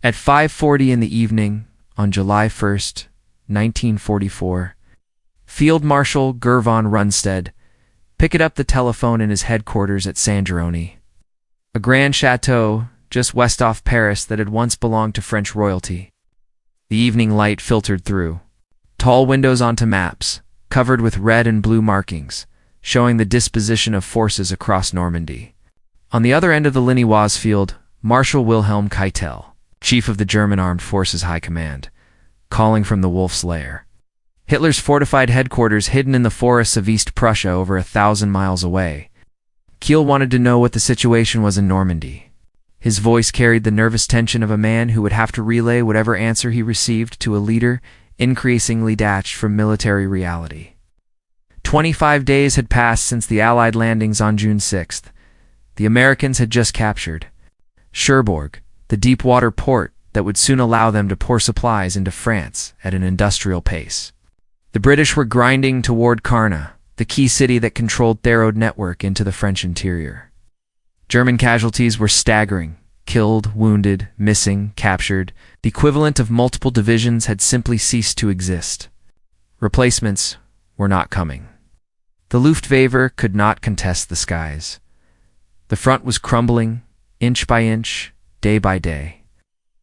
At 5:40 in the evening, on July 1st, 1944, Field Marshal Gerd von Rundstedt picked up the telephone in his headquarters at Saint-Gerony, a grand chateau just west off Paris that had once belonged to French royalty. The evening light filtered through. Tall windows onto maps, covered with red and blue markings, showing the disposition of forces across Normandy. On the other end of the Linoise field, Marshal Wilhelm Keitel, chief of the German Armed Forces High Command, calling from the Wolf's Lair. Hitler's fortified headquarters hidden in the forests of East Prussia over 1,000 miles away. Kiel wanted to know what the situation was in Normandy. His voice carried the nervous tension of a man who would have to relay whatever answer he received to a leader increasingly detached from military reality. 25 days had passed since the Allied landings on June 6th. The Americans had just captured Cherbourg, the deep-water port that would soon allow them to pour supplies into France at an industrial pace. The British were grinding toward Karna, the key city that controlled their road network into the French interior. German casualties were staggering. Killed, wounded, missing, captured. The equivalent of multiple divisions had simply ceased to exist. Replacements were not coming. The Luftwaffe could not contest the skies. The front was crumbling, inch by inch, day by day.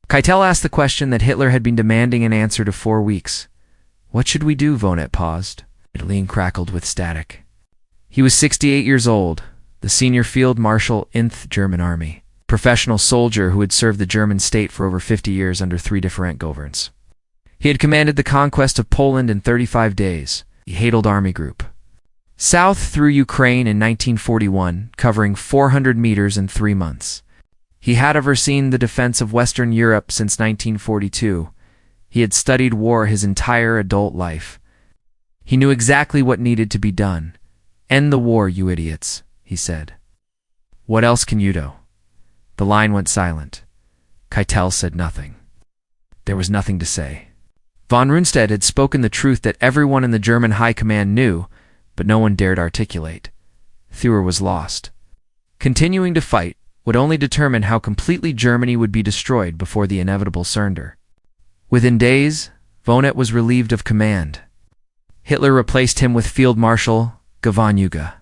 Keitel asked the question that Hitler had been demanding an answer to 4 weeks. "What should we do?" Vonnet paused. Italy crackled with static. He was 68 years old, the senior field marshal in the German army, professional soldier who had served the German state for over 50 years under 3 different governments. He had commanded the conquest of Poland in 35 days, the Hadeld Army Group, south through Ukraine in 1941, covering 400 meters in 3 months. He had overseen the defense of Western Europe since 1942. He had studied war his entire adult life. He knew exactly what needed to be done. "End the war, you idiots," he said. "What else can you do?" The line went silent. Keitel said nothing. There was nothing to say. Von Rundstedt had spoken the truth that everyone in the German High Command knew, but no one dared articulate. Führer was lost. Continuing to fight would only determine how completely Germany would be destroyed before the inevitable surrender. Within days, Vonnet was relieved of command. Hitler replaced him with Field Marshal Gerd von Rundstedt,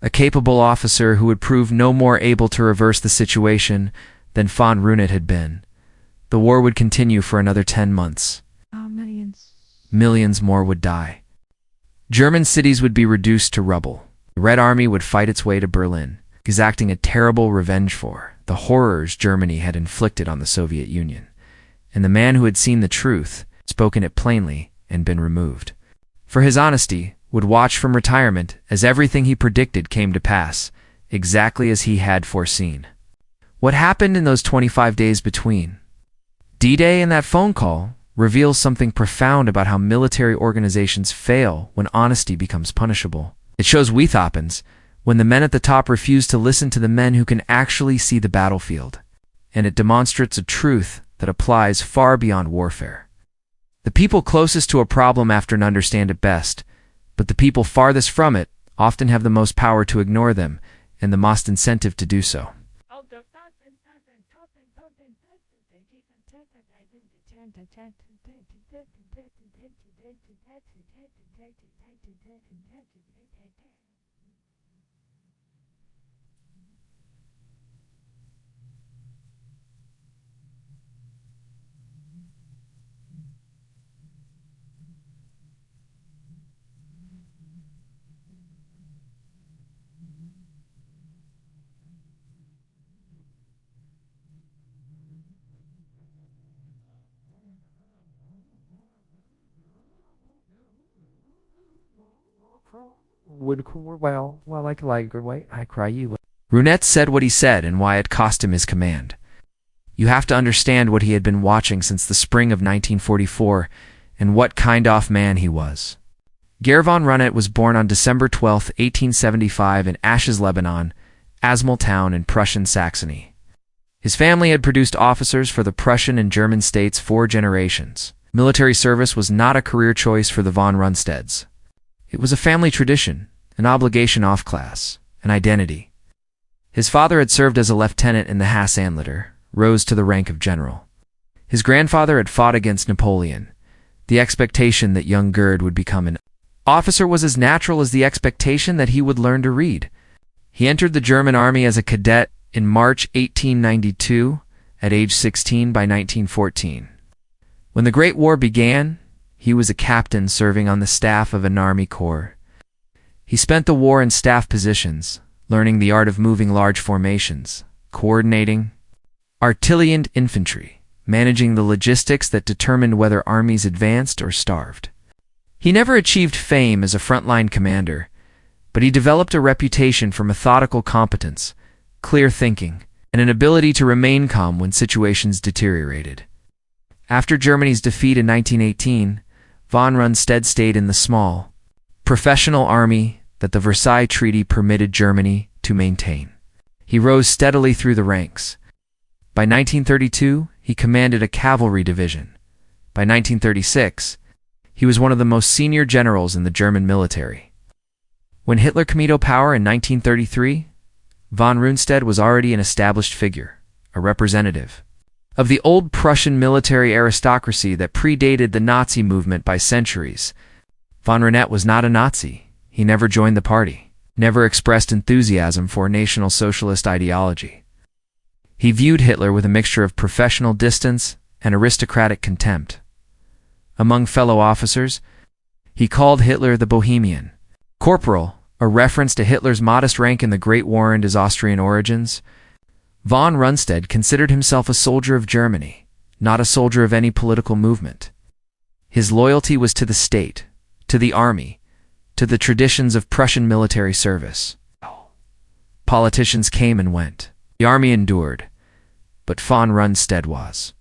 a capable officer who would prove no more able to reverse the situation than von Rundstedt had been. The war would continue for another 10 months. Millions more would die. German cities would be reduced to rubble. The Red Army would fight its way to Berlin, exacting a terrible revenge for the horrors Germany had inflicted on the Soviet Union. And the man who had seen the truth, spoken it plainly, and been removed for his honesty, would watch from retirement as everything he predicted came to pass, exactly as he had foreseen. What happened in those 25 days between D-Day and that phone call reveals something profound about how military organizations fail when honesty becomes punishable. It shows weathopens when the men at the top refuse to listen to the men who can actually see the battlefield, and it demonstrates a truth that applies far beyond warfare. The people closest to a problem often understand it best, but the people farthest from it often have the most power to ignore them and the most incentive to do so. Rundstedt said what he said and why it cost him his command. You have to understand what he had been watching since the spring of 1944 and what kind of man he was. Gerd von Rundstedt was born on December 12, 1875 in Asches, Lebanon, Asmel town in Prussian Saxony. His family had produced officers for the Prussian and German states 4 generations. Military service was not a career choice for the von Rundstedts. It was a family tradition, an obligation off class, an identity. His father had served as a lieutenant in the Hasse Anleiter, rose to the rank of general. His grandfather had fought against Napoleon. The expectation that young Gerd would become an officer was as natural as the expectation that he would learn to read. He entered the German army as a cadet in March 1892, at age 16 by 1914. When the Great War began, he was a captain serving on the staff of an army corps. He spent the war in staff positions, learning the art of moving large formations, coordinating artillery and infantry, managing the logistics that determined whether armies advanced or starved. He never achieved fame as a frontline commander, but he developed a reputation for methodical competence, clear thinking, and an ability to remain calm when situations deteriorated. After Germany's defeat in 1918, von Rundstedt stayed in the small, professional army that the Versailles Treaty permitted Germany to maintain. He rose steadily through the ranks. By 1932, he commanded a cavalry division. By 1936, he was one of the most senior generals in the German military. When Hitler came to power in 1933, von Rundstedt was already an established figure, a representative of the old Prussian military aristocracy that predated the Nazi movement by centuries. Von Rundstedt was not a Nazi. He never joined the party, never expressed enthusiasm for National Socialist ideology. He viewed Hitler with a mixture of professional distance and aristocratic contempt. Among fellow officers, he called Hitler the Bohemian. Corporal, a reference to Hitler's modest rank in the Great War and his Austrian origins. Von Rundstedt considered himself a soldier of Germany, not a soldier of any political movement. His loyalty was to the state, to the army, to the traditions of Prussian military service. Politicians came and went. The army endured, but von Rundstedt was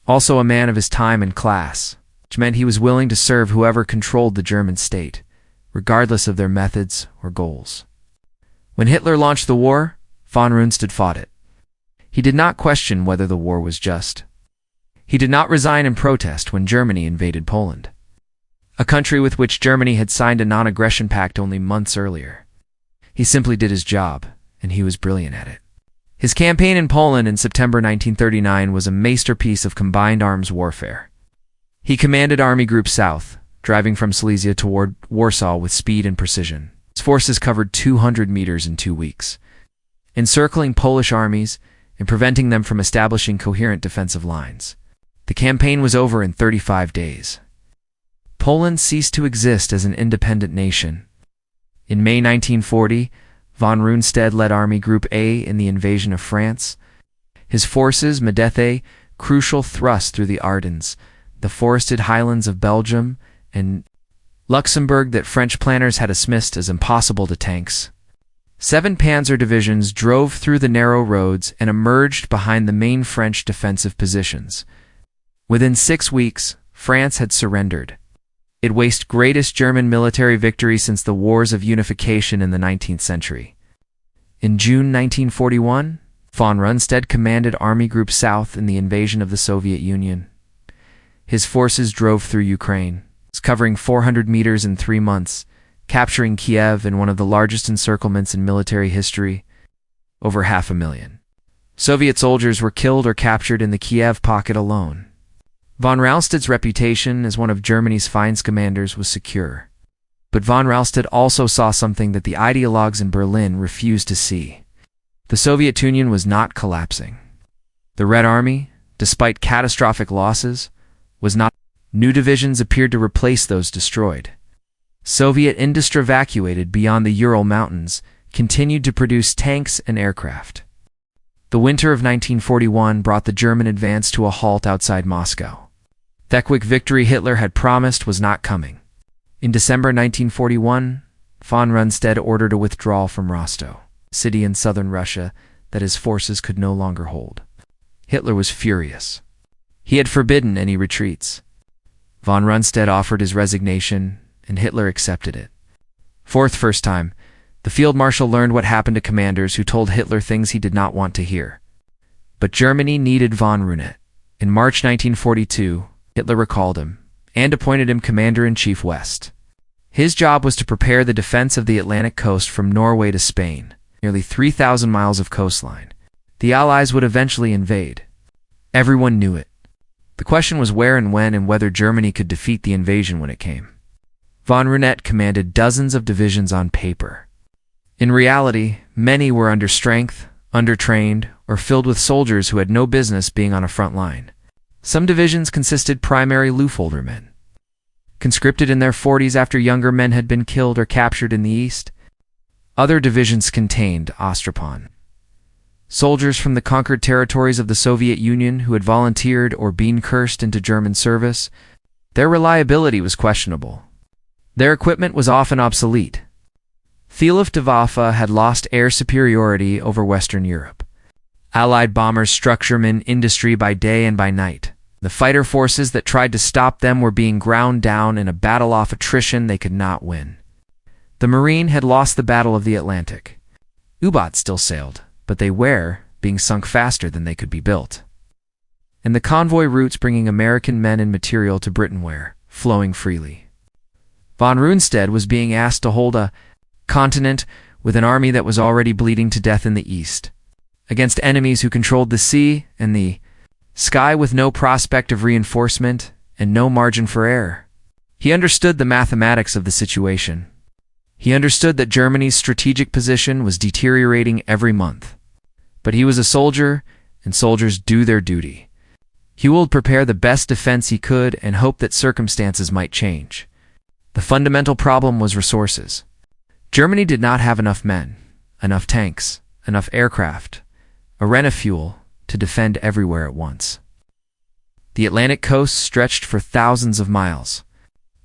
also a man of his time and class, which meant he was willing to serve whoever controlled the German state, regardless of their methods or goals. When Hitler launched the war, von Rundstedt fought it. He did not question whether the war was just. He did not resign in protest when Germany invaded Poland, a country with which Germany had signed a non-aggression pact only months earlier. He simply did his job, and he was brilliant at it. His campaign in Poland in September 1939 was a masterpiece of combined arms warfare. He commanded Army Group South, driving from Silesia toward Warsaw with speed and precision. His forces covered 200 meters in 2 weeks, encircling Polish armies and preventing them from establishing coherent defensive lines. The campaign was over in 35 days. Poland ceased to exist as an independent nation. In May 1940, von Rundstedt led Army Group A in the invasion of France. His forces made a crucial thrust through the Ardennes, the forested highlands of Belgium and Luxembourg that French planners had dismissed as impossible to tanks. 7 panzer divisions drove through the narrow roads and emerged behind the main French defensive positions. Within 6 weeks, France had surrendered. It waged greatest German military victory since the Wars of Unification in the 19th century. In June 1941, von Rundstedt commanded Army Group South in the invasion of the Soviet Union. His forces drove through Ukraine, covering 400 meters in 3 months, capturing Kiev in one of the largest encirclements in military history, over 500,000. Soviet soldiers were killed or captured in the Kiev pocket alone. Von Rundstedt's reputation as one of Germany's finest commanders was secure. But von Rundstedt also saw something that the ideologues in Berlin refused to see. The Soviet Union was not collapsing. The Red Army, despite catastrophic losses, was not. New divisions appeared to replace those destroyed. Soviet industry evacuated beyond the Ural Mountains continued to produce tanks and aircraft. The winter of 1941 brought the German advance to a halt outside Moscow. That quick victory Hitler had promised was not coming. In December 1941, von Rundstedt ordered a withdrawal from Rostov, a city in southern Russia that his forces could no longer hold. Hitler was furious. He had forbidden any retreats. Von Rundstedt offered his resignation, and Hitler accepted it. For the first time, the field marshal learned what happened to commanders who told Hitler things he did not want to hear. But Germany needed von Rundstedt. In March 1942, Hitler recalled him and appointed him Commander-in-Chief West. His job was to prepare the defense of the Atlantic coast from Norway to Spain, nearly 3,000 miles of coastline. The Allies would eventually invade. Everyone knew it. The question was where and when and whether Germany could defeat the invasion when it came. Von Rundstedt commanded dozens of divisions on paper. In reality, many were under strength, undertrained, or filled with soldiers who had no business being on a front line. Some divisions consisted primary Luftwaffe men, conscripted in their 40s after younger men had been killed or captured in the East. Other divisions contained Ostropon, soldiers from the conquered territories of the Soviet Union who had volunteered or been cursed into German service. Their reliability was questionable. Their equipment was often obsolete. The Luftwaffe had lost air superiority over Western Europe. Allied bombers struck German industry by day and by night. The fighter forces that tried to stop them were being ground down in a battle off attrition they could not win. The Marine had lost the Battle of the Atlantic. U-boats still sailed, but they were being sunk faster than they could be built. And the convoy routes bringing American men and material to Britain were flowing freely. Von Rundstedt was being asked to hold a continent with an army that was already bleeding to death in the east, against enemies who controlled the sea and the sky with no prospect of reinforcement and no margin for error. He understood the mathematics of the situation. He understood that Germany's strategic position was deteriorating every month. But he was a soldier, and soldiers do their duty. He would prepare the best defense he could and hope that circumstances might change. The fundamental problem was resources. Germany did not have enough men, enough tanks, enough aircraft, enough fuel to defend everywhere at once. The Atlantic coast stretched for thousands of miles.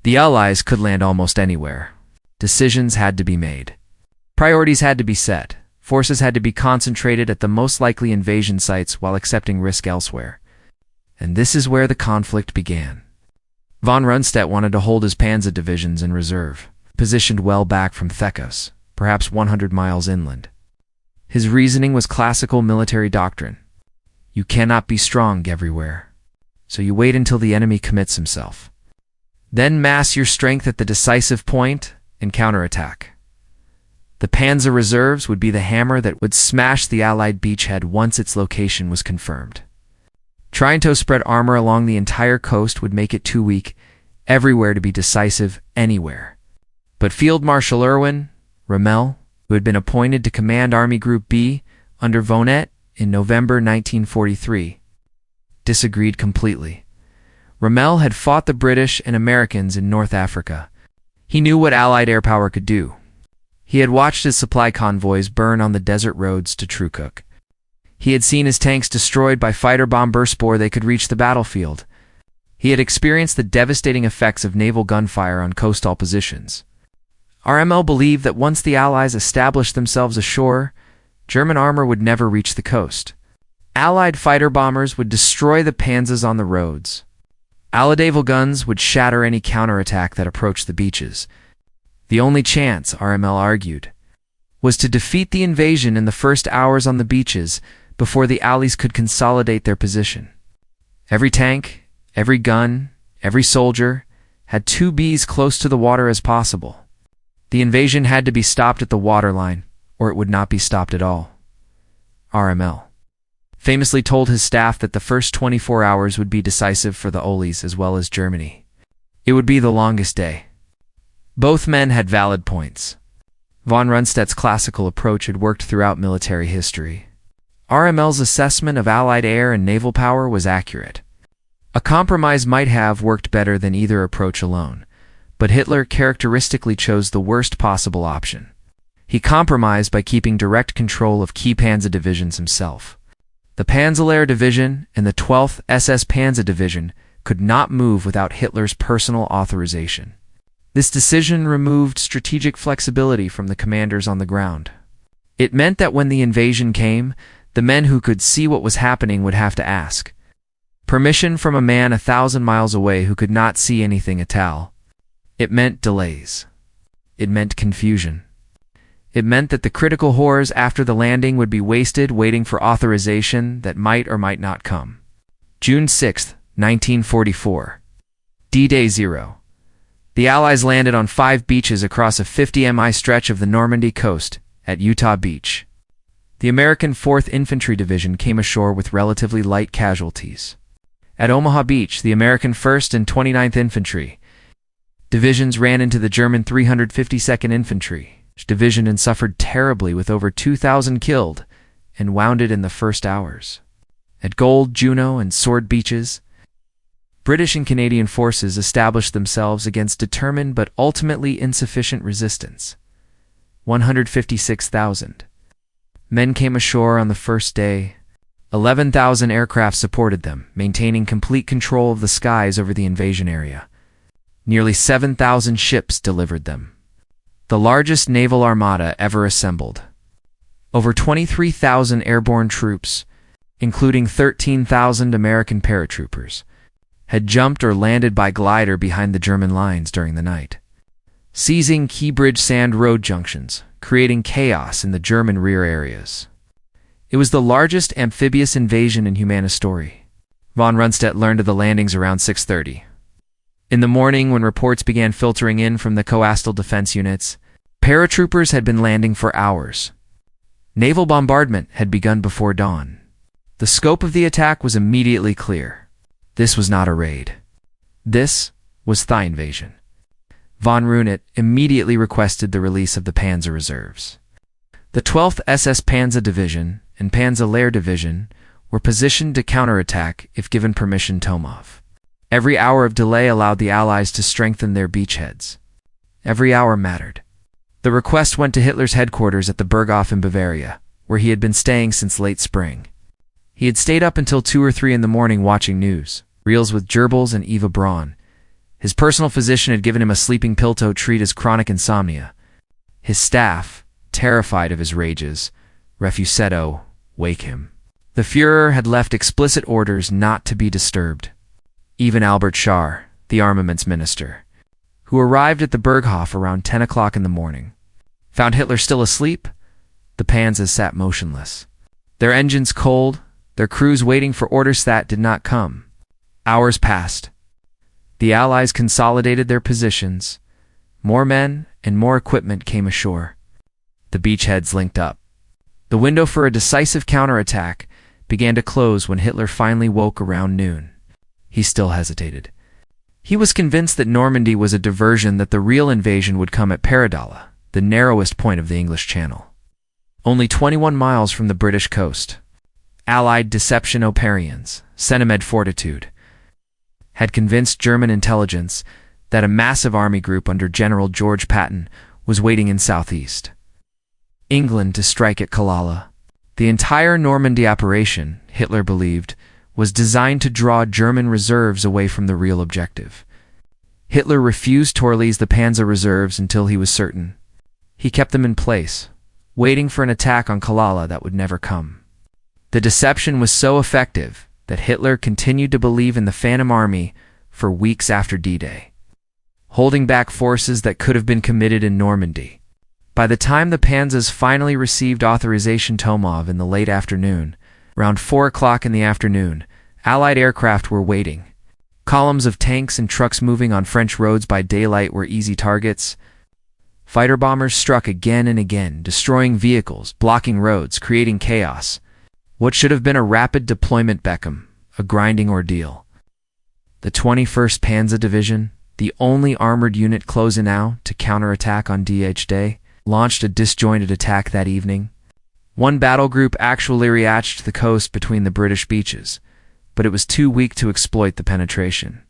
The Allies could land almost anywhere. Decisions had to be made. Priorities had to be set. Forces had to be concentrated at the most likely invasion sites while accepting risk elsewhere. And this is where the conflict began. Von Rundstedt wanted to hold his Panzer divisions in reserve, positioned well back from Thekos, perhaps 100 miles inland. His reasoning was classical military doctrine. You cannot be strong everywhere, so you wait until the enemy commits himself. Then mass your strength at the decisive point and counterattack. The Panzer reserves would be the hammer that would smash the Allied beachhead once its location was confirmed. Trying to spread armor along the entire coast would make it too weak everywhere to be decisive anywhere. But Field Marshal Rommel, who had been appointed to command Army Group B under von Rundstedt in November 1943, disagreed completely. Rommel had fought the British and Americans in North Africa. He knew what Allied air power could do. He had watched his supply convoys burn on the desert roads to Trukuk. He had seen his tanks destroyed by fighter bomb bursts before they could reach the battlefield. He had experienced the devastating effects of naval gunfire on coastal positions. RML believed that once the Allies established themselves ashore, German armor would never reach the coast. Allied fighter bombers would destroy the panzers on the roads. Allied naval guns would shatter any counterattack that approached the beaches. The only chance, RML argued, was to defeat the invasion in the first hours on the beaches before the Allies could consolidate their position. Every tank, every gun, every soldier had to be as close to the water as possible. The invasion had to be stopped at the waterline, or it would not be stopped at all. RML famously told his staff that the first 24 hours would be decisive for the Allies as well as Germany. It would be the longest day. Both men had valid points. Von Rundstedt's classical approach had worked throughout military history. RML's assessment of Allied air and naval power was accurate. A compromise might have worked better than either approach alone, but Hitler characteristically chose the worst possible option. He compromised by keeping direct control of key Panzer divisions himself. The Panzerlehr Division and the 12th SS Panzer Division could not move without Hitler's personal authorization. This decision removed strategic flexibility from the commanders on the ground. It meant that when the invasion came, the men who could see what was happening would have to ask permission from a man 1,000 miles away who could not see anything at all. It meant delays. It meant confusion. It meant that the critical horrors after the landing would be wasted waiting for authorization that might or might not come. June 6, 1944. D-Day 0. The Allies landed on 5 beaches across a 50 mi stretch of the Normandy coast at Utah Beach. The American 4th Infantry Division came ashore with relatively light casualties. At Omaha Beach, the American 1st and 29th Infantry divisions ran into the German 352nd Infantry Division and suffered terribly with over 2,000 killed and wounded in the first hours. At Gold, Juno, and Sword Beaches, British and Canadian forces established themselves against determined but ultimately insufficient resistance. 156,000 men came ashore on the first day. 11,000 aircraft supported them, maintaining complete control of the skies over the invasion area. Nearly 7,000 ships delivered them. The largest naval armada ever assembled. Over 23,000 airborne troops, including 13,000 American paratroopers, had jumped or landed by glider behind the German lines during the night, seizing key bridge sand road junctions, creating chaos in the German rear areas. It was the largest amphibious invasion in human history. Von Rundstedt learned of the landings around 6:30. In the morning, when reports began filtering in from the coastal defense units, paratroopers had been landing for hours. Naval bombardment had begun before dawn. The scope of the attack was immediately clear. This was not a raid. This was Thigh invasion. Von Rundstedt immediately requested the release of the Panzer reserves. The 12th SS Panzer Division and Panzer Lehr Division were positioned to counterattack if given permission to move. Every hour of delay allowed the Allies to strengthen their beachheads. Every hour mattered. The request went to Hitler's headquarters at the Berghof in Bavaria, where he had been staying since late spring. He had stayed up until 2 or 3 in the morning watching news, reels with Goebbels and Eva Braun. His personal physician had given him a sleeping pill to treat his chronic insomnia. His staff, terrified of his rages, refused wake him. The Führer had left explicit orders not to be disturbed. Even Albert Schar, the armaments minister, who arrived at the Berghof around 10 o'clock in the morning, found Hitler still asleep. The Panzers sat motionless, their engines cold, their crews waiting for orders that did not come. Hours passed. The Allies consolidated their positions. More men and more equipment came ashore. The beachheads linked up. The window for a decisive counterattack began to close when Hitler finally woke around noon. He still hesitated. He was convinced that Normandy was a diversion, that the real invasion would come at Paralysis, the narrowest point of the English Channel, only 21 miles from the British coast. Allied deception operations, sentiment fortitude, had convinced German intelligence that a massive army group under General George Patton was waiting in southeast England to strike at Calais. The entire Normandy operation, Hitler believed, was designed to draw German reserves away from the real objective. Hitler refused to release the Panzer reserves until he was certain. He kept them in place, waiting for an attack on Calais that would never come. The deception was so effective that Hitler continued to believe in the Phantom Army for weeks after D-Day, holding back forces that could have been committed in Normandy. By the time the Panzers finally received authorization to move in the late afternoon, around 4 o'clock in the afternoon, Allied aircraft were waiting. Columns of tanks and trucks moving on French roads by daylight were easy targets. Fighter bombers struck again and again, destroying vehicles, blocking roads, creating chaos. What should have been a rapid deployment became a grinding ordeal. The 21st Panzer Division, the only armored unit closing out to counterattack on DH Day, launched a disjointed attack that evening. One battle group actually reached the coast between the British beaches, but it was too weak to exploit the penetration.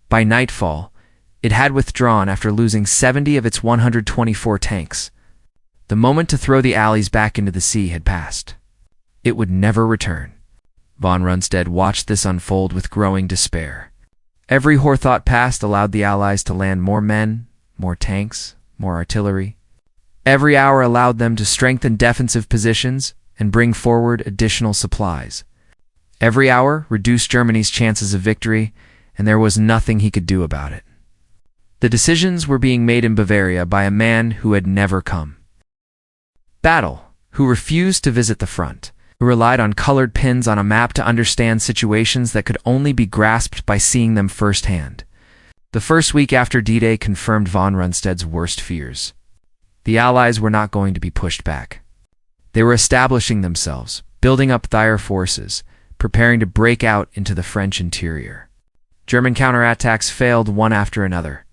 By nightfall, it had withdrawn after losing 70 of its 124 tanks. The moment to throw the Allies back into the sea had passed. It would never return. Von Rundstedt watched this unfold with growing despair. Every forethought passed allowed the Allies to land more men, more tanks, more artillery. Every hour allowed them to strengthen defensive positions and bring forward additional supplies. Every hour reduced Germany's chances of victory, and there was nothing he could do about it. The decisions were being made in Bavaria by a man who had never come. Battle, who refused to visit the front, who relied on colored pins on a map to understand situations that could only be grasped by seeing them firsthand. The first week after D-Day confirmed von Rundstedt's worst fears. The Allies were not going to be pushed back. They were establishing themselves, building up their forces, preparing to break out into the French interior. German counterattacks failed one after another.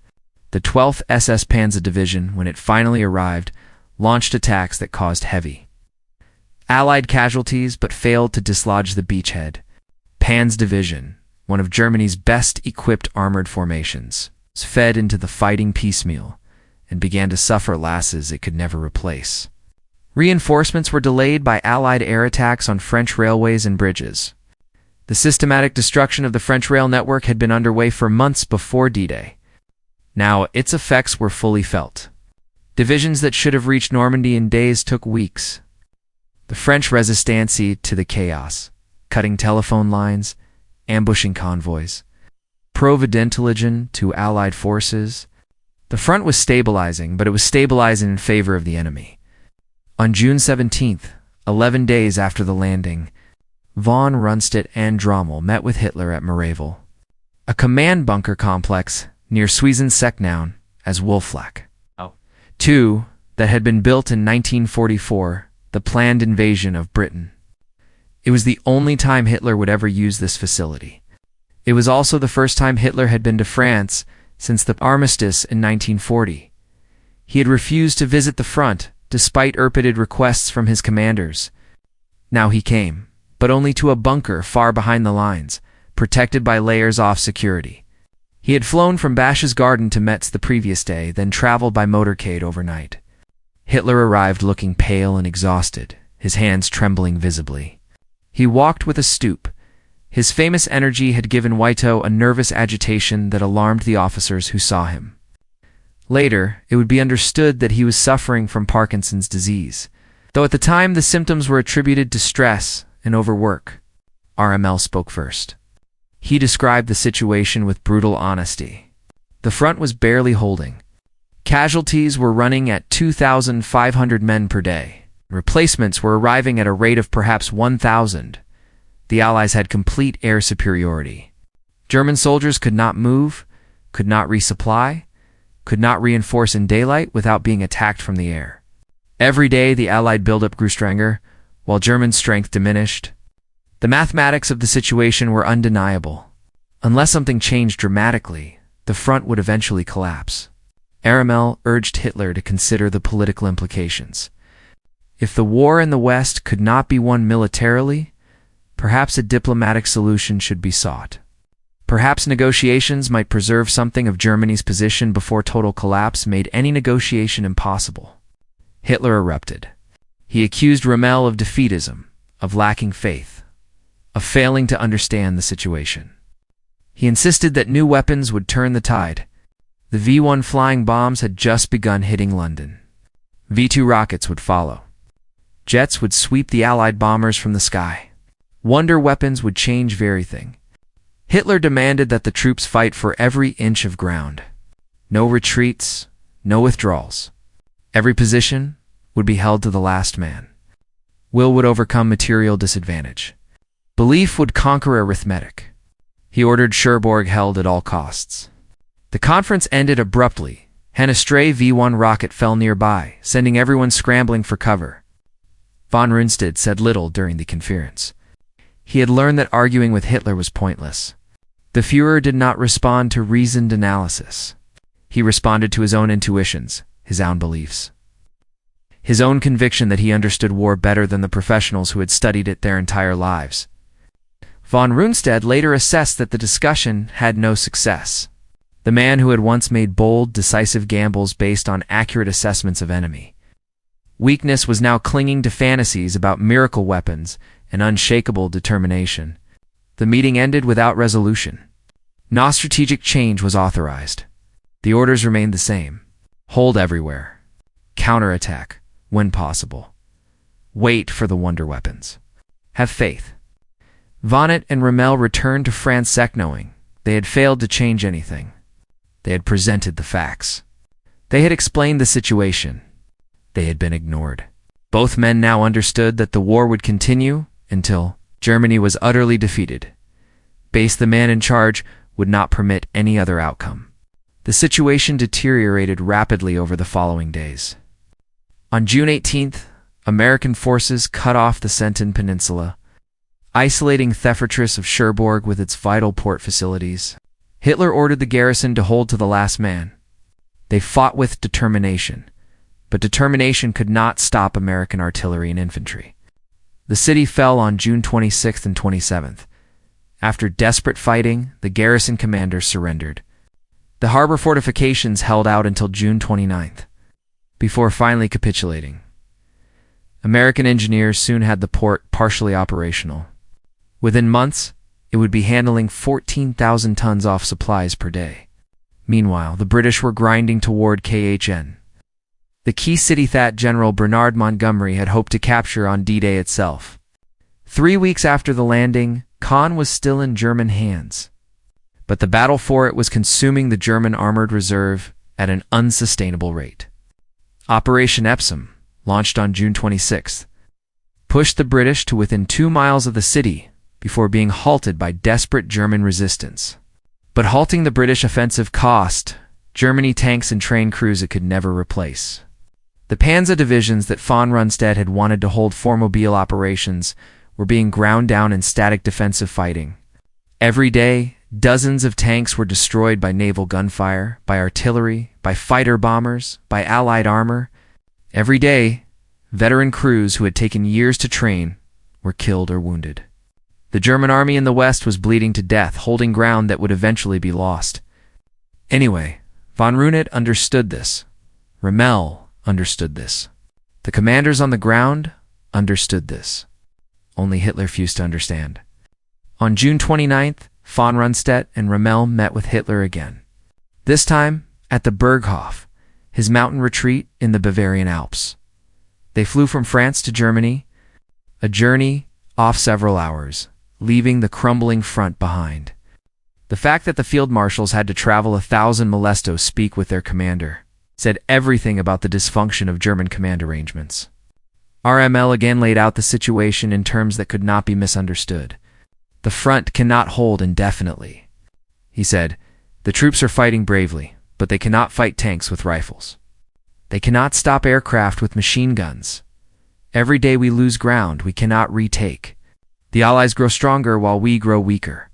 The 12th SS Panzer Division, when it finally arrived, launched attacks that caused heavy Allied casualties but failed to dislodge the beachhead. Pan's Division, one of Germany's best-equipped armored formations, fed into the fighting piecemeal and began to suffer losses it could never replace. Reinforcements were delayed by Allied air attacks on French railways and bridges. The systematic destruction of the French rail network had been underway for months before D-Day. Now its effects were fully felt. Divisions that should have reached Normandy in days took weeks. The French resistance to the chaos, cutting telephone lines, ambushing convoys, providentialism to Allied forces. The front was stabilizing, but it was stabilizing in favor of the enemy. On June 17th, 11 days after the landing, von Rundstedt and Rommel met with Hitler at Marshal, a command bunker complex near Schwesenseknaun as Wolflak. II, that had been built in 1944, the planned invasion of Britain. It was the only time Hitler would ever use this facility. It was also the first time Hitler had been to France since the armistice in 1940. He had refused to visit the front, despite repeated requests from his commanders. Now he came, but only to a bunker far behind the lines, protected by layers of security. He had flown from Berchtesgaden to Metz the previous day, then traveled by motorcade overnight. Hitler arrived looking pale and exhausted, his hands trembling visibly. He walked with a stoop. His famous energy had given Wito a nervous agitation that alarmed the officers who saw him. Later, it would be understood that he was suffering from Parkinson's disease, though at the time the symptoms were attributed to stress and overwork. RML spoke first. He described the situation with brutal honesty. The front was barely holding. Casualties were running at 2,500 men per day. Replacements were arriving at a rate of perhaps 1,000. The Allies had complete air superiority. German soldiers could not move, could not resupply, could not reinforce in daylight without being attacked from the air. Every day the Allied buildup grew stronger, while German strength diminished. The mathematics of the situation were undeniable. Unless something changed dramatically, the front would eventually collapse. RML urged Hitler to consider the political implications. If the war in the West could not be won militarily, perhaps a diplomatic solution should be sought. Perhaps negotiations might preserve something of Germany's position before total collapse made any negotiation impossible. Hitler erupted. He accused Rommel of defeatism, of lacking faith, of failing to understand the situation. He insisted that new weapons would turn the tide. The V-1 flying bombs had just begun hitting London. V-2 rockets would follow. Jets would sweep the Allied bombers from the sky. Wonder weapons would change everything. Hitler demanded that the troops fight for every inch of ground. No retreats, no withdrawals. Every position would be held to the last man. Will would overcome material disadvantage. Belief would conquer arithmetic. He ordered Cherbourg held at all costs. The conference ended abruptly. An stray V-1 rocket fell nearby, sending everyone scrambling for cover. Von Rundstedt said little during the conference. He had learned that arguing with Hitler was pointless. The Führer did not respond to reasoned analysis. He responded to his own intuitions, his own beliefs. His own conviction that he understood war better than the professionals who had studied it their entire lives. Von Rundstedt later assessed that the discussion had no success. The man who had once made bold, decisive gambles based on accurate assessments of enemy weakness was now clinging to fantasies about miracle weapons and unshakable determination. The meeting ended without resolution. No strategic change was authorized. The orders remained the same. Hold everywhere. Counterattack, when possible. Wait for the wonder weapons. Have faith. Vonnet and Rommel returned to France knowing they had failed to change anything. They had presented the facts. They had explained the situation. They had been ignored. Both men now understood that the war would continue until Germany was utterly defeated. The man in charge would not permit any other outcome. The situation deteriorated rapidly over the following days. On June 18th, American forces cut off the Centan Peninsula. isolating the fortress of Cherbourg with its vital port facilities. Hitler ordered the garrison to hold to the last man. They fought with determination, but determination could not stop American artillery and infantry. The city fell on June 26th and 27th. After desperate fighting, the garrison commanders surrendered. The harbor fortifications held out until June 29th, before finally capitulating. American engineers soon had the port partially operational. Within months, it would be handling 14,000 tons of supplies per day. Meanwhile, the British were grinding toward KHN, the key city that General Bernard Montgomery had hoped to capture on D-Day itself. 3 weeks after the landing, Caen was still in German hands, but the battle for it was consuming the German armored reserve at an unsustainable rate. Operation Epsom, launched on June 26th, pushed the British to within 2 miles of the city before being halted by desperate German resistance. But halting the British offensive cost Germany tanks and train crews it could never replace. The Panzer divisions that von Rundstedt had wanted to hold for mobile operations were being ground down in static defensive fighting. Every day, dozens of tanks were destroyed by naval gunfire, by artillery, by fighter bombers, by Allied armor. Every day, veteran crews who had taken years to train were killed or wounded. The German army in the West was bleeding to death, holding ground that would eventually be lost. Anyway, von Rundstedt understood this. Rommel understood this. The commanders on the ground understood this. Only Hitler refused to understand. On June 29th, von Rundstedt and Rommel met with Hitler again. This time at the Berghof, his mountain retreat in the Bavarian Alps. They flew from France to Germany, a journey off several hours, leaving the crumbling front behind. The fact that the field marshals had to travel 1,000 miles to speak with their commander said everything about the dysfunction of German command arrangements. RML again laid out the situation in terms that could not be misunderstood. The front cannot hold indefinitely. He said, the troops are fighting bravely, but they cannot fight tanks with rifles. They cannot stop aircraft with machine guns. Every day we lose ground we cannot retake. The Allies grow stronger while we grow weaker.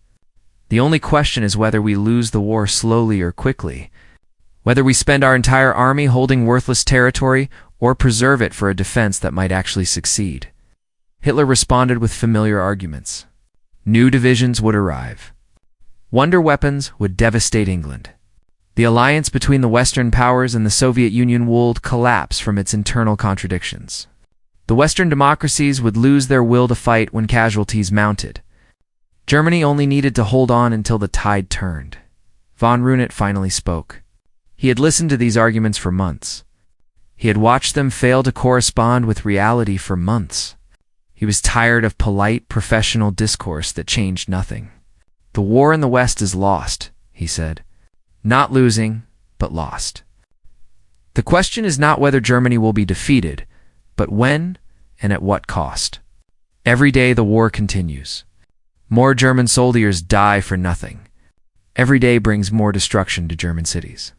The only question is whether we lose the war slowly or quickly, whether we spend our entire army holding worthless territory or preserve it for a defense that might actually succeed. Hitler responded with familiar arguments. New divisions would arrive. Wonder weapons would devastate England. The alliance between the Western powers and the Soviet Union would collapse from its internal contradictions. The Western democracies would lose their will to fight when casualties mounted. Germany only needed to hold on until the tide turned. Von Rundstedt finally spoke. He had listened to these arguments for months. He had watched them fail to correspond with reality for months. He was tired of polite, professional discourse that changed nothing. The war in the West is lost, he said. Not losing, but lost. The question is not whether Germany will be defeated, but when and at what cost. Every day the war continues. More German soldiers die for nothing. Every day brings more destruction to German cities.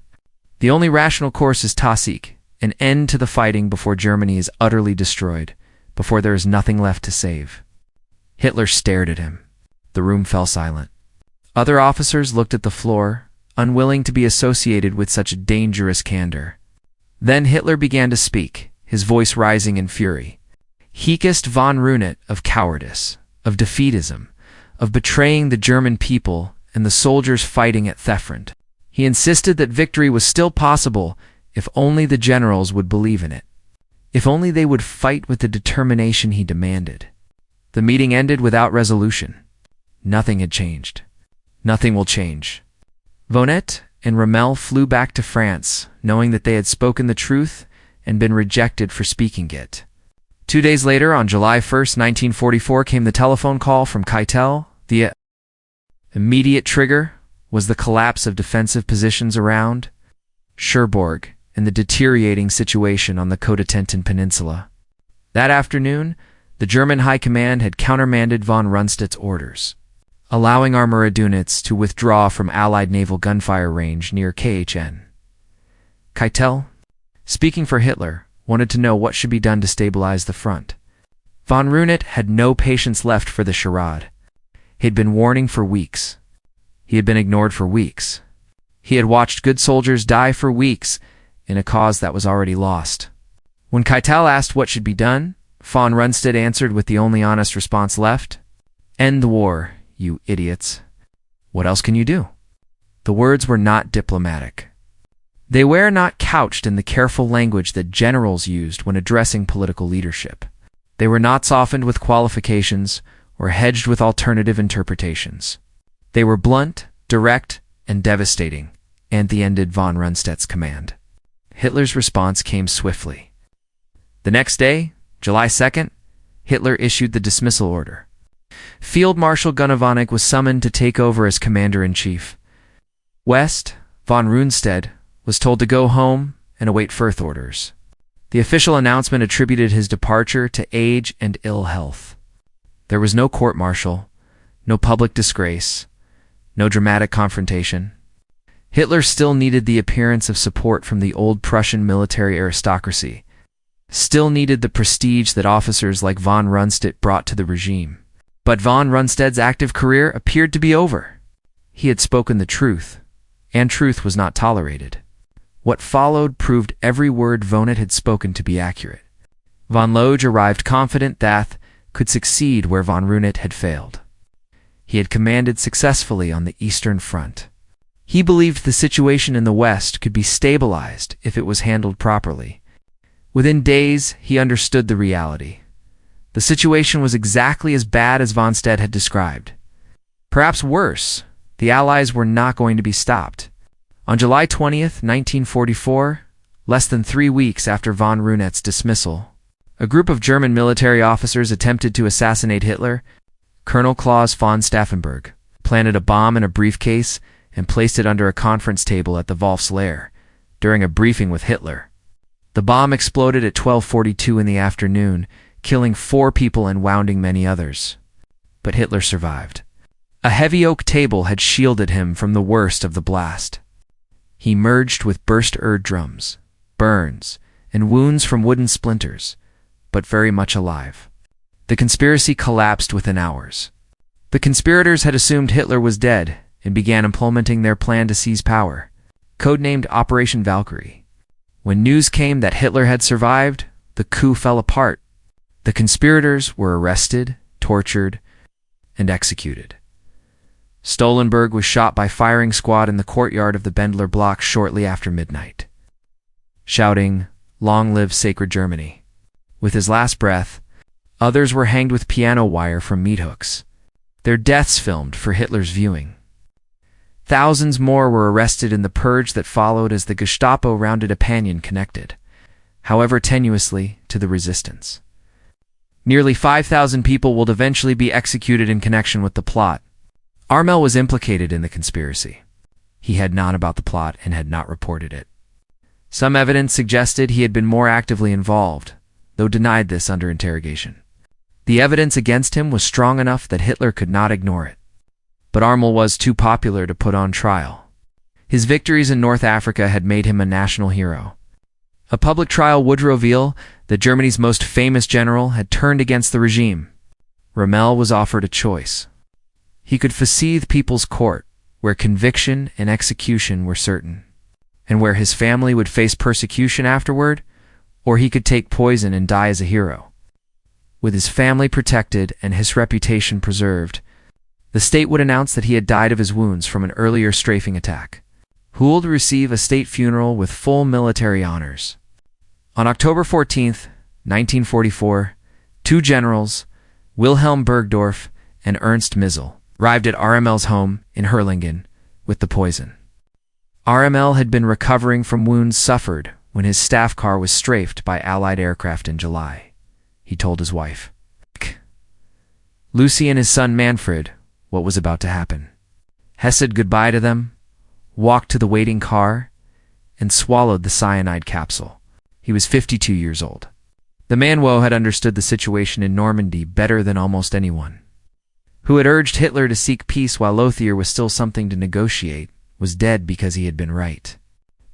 The only rational course is Tasieg, an end to the fighting before Germany is utterly destroyed, before there is nothing left to save. Hitler stared at him. The room fell silent. Other officers looked at the floor, unwilling to be associated with such dangerous candor. Then Hitler began to speak, his voice rising in fury. Hiekest von Rundstedt of cowardice, of defeatism, of betraying the German people and the soldiers fighting at Thefront. He insisted that victory was still possible if only the generals would believe in it. If only they would fight with the determination he demanded. The meeting ended without resolution. Nothing had changed. Nothing will change. Rundstedt and Rommel flew back to France, knowing that they had spoken the truth and been rejected for speaking it. 2 days later, on July 1st, 1944, came the telephone call from Keitel. The immediate trigger was the collapse of defensive positions around Cherbourg and the deteriorating situation on the Cotentin Peninsula. That afternoon, the German High Command had countermanded von Rundstedt's orders, allowing armored units to withdraw from Allied naval gunfire range near KHN. Keitel, speaking for Hitler, wanted to know what should be done to stabilize the front. Von Rundstedt had no patience left for the charade. He'd been warning for weeks. He had been ignored for weeks. He had watched good soldiers die for weeks in a cause that was already lost. When Keitel asked what should be done, von Rundstedt answered with the only honest response left: "End the war, you idiots. What else can you do?" The words were not diplomatic. They were not couched in the careful language that generals used when addressing political leadership. They were not softened with qualifications or hedged with alternative interpretations. They were blunt, direct, and devastating, and they ended von Rundstedt's command. Hitler's response came swiftly. The next day, July 2nd, Hitler issued the dismissal order. Field Marshal Gunnevonig was summoned to take over as commander-in-chief. West, von Rundstedt, was told to go home and await further orders. The official announcement attributed his departure to age and ill health. There was no court-martial, no public disgrace, no dramatic confrontation. Hitler still needed the appearance of support from the old Prussian military aristocracy, still needed the prestige that officers like von Rundstedt brought to the regime. But von Rundstedt's active career appeared to be over. He had spoken the truth, and truth was not tolerated. What followed proved every word Rundstedt had spoken to be accurate. Von Lodge arrived confident that could succeed where von Rundstedt had failed. He had commanded successfully on the Eastern Front. He believed the situation in the West could be stabilized if it was handled properly. Within days, he understood the reality. The situation was exactly as bad as von Rundstedt had described. Perhaps worse, the Allies were not going to be stopped. On July 20th, 1944, less than 3 weeks after von Rundstedt's dismissal, a group of German military officers attempted to assassinate Hitler. Colonel Claus von Stauffenberg planted a bomb in a briefcase and placed it under a conference table at the Wolf's Lair during a briefing with Hitler. The bomb exploded at 12:42 in the afternoon, killing 4 people and wounding many others. But Hitler survived. A heavy oak table had shielded him from the worst of the blast. He emerged with burst eardrums, burns, and wounds from wooden splinters, but very much alive. The conspiracy collapsed within hours. The conspirators had assumed Hitler was dead and began implementing their plan to seize power, codenamed Operation Valkyrie. When news came that Hitler had survived, the coup fell apart. The conspirators were arrested, tortured, and executed. Stoltenberg was shot by firing squad in the courtyard of the Bendler block shortly after midnight, shouting, "Long live sacred Germany." With his last breath, others were hanged with piano wire from meat hooks, their deaths filmed for Hitler's viewing. Thousands more were arrested in the purge that followed as the Gestapo rounded a panion connected, however tenuously, to the resistance. Nearly 5,000 people will eventually be executed in connection with the plot. Rommel was implicated in the conspiracy. He had known about the plot and had not reported it. Some evidence suggested he had been more actively involved, though denied this under interrogation. The evidence against him was strong enough that Hitler could not ignore it. But Rommel was too popular to put on trial. His victories in North Africa had made him a national hero. A public trial would reveal that Germany's most famous general had turned against the regime. Rommel was offered a choice. He could foresee the People's Court, where conviction and execution were certain, and where his family would face persecution afterward, or he could take poison and die as a hero. With his family protected and his reputation preserved, the state would announce that he had died of his wounds from an earlier strafing attack. He would receive a state funeral with full military honors. On October 14th, 1944, 2 generals, Wilhelm Burgdorf and Ernst Missel, arrived at Rommel's home in Herlingen with the poison. Rommel had been recovering from wounds suffered when his staff car was strafed by Allied aircraft in July. He told his wife, Lucy and his son Manfred, what was about to happen. Hess said goodbye to them, walked to the waiting car, and swallowed the cyanide capsule. He was 52 years old. The man had understood the situation in Normandy better than almost anyone. Who had urged Hitler to seek peace while Lothier was still something to negotiate, was dead because he had been right.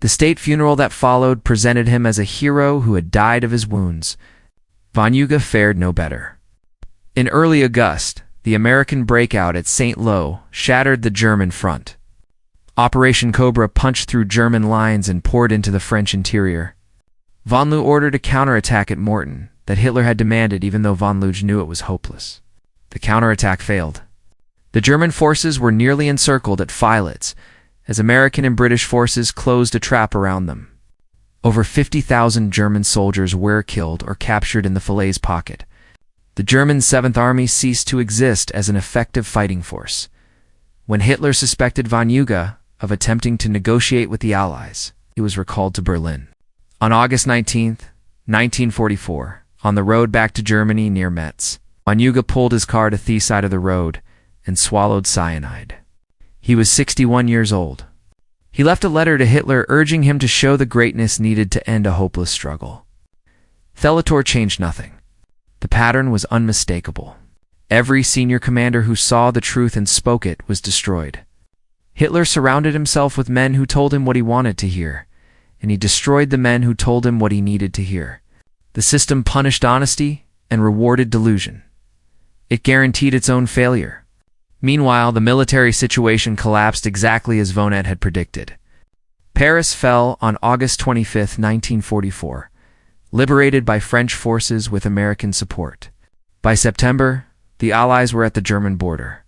The state funeral that followed presented him as a hero who had died of his wounds. Von Huge fared no better. In early August, the American breakout at St. Lo shattered the German front. Operation Cobra punched through German lines and poured into the French interior. Von Loo ordered a counterattack at Morton that Hitler had demanded, even though von Loo knew it was hopeless. The counterattack failed. The German forces were nearly encircled at Fylitz as American and British forces closed a trap around them. Over 50,000 German soldiers were killed or captured in the Falaise pocket. The German 7th Army ceased to exist as an effective fighting force. When Hitler suspected von Huge of attempting to negotiate with the Allies, he was recalled to Berlin. On August 19, 1944, on the road back to Germany near Metz, von Huge pulled his car to the side of the road and swallowed cyanide. He was 61 years old. He left a letter to Hitler urging him to show the greatness needed to end a hopeless struggle. Thelator changed nothing. The pattern was unmistakable. Every senior commander who saw the truth and spoke it was destroyed. Hitler surrounded himself with men who told him what he wanted to hear, and he destroyed the men who told him what he needed to hear. The system punished honesty and rewarded delusion. It guaranteed its own failure. Meanwhile, the military situation collapsed exactly as von Rundstedt had predicted. Paris fell on August 25, 1944, liberated by French forces with American support. By September, the Allies were at the German border.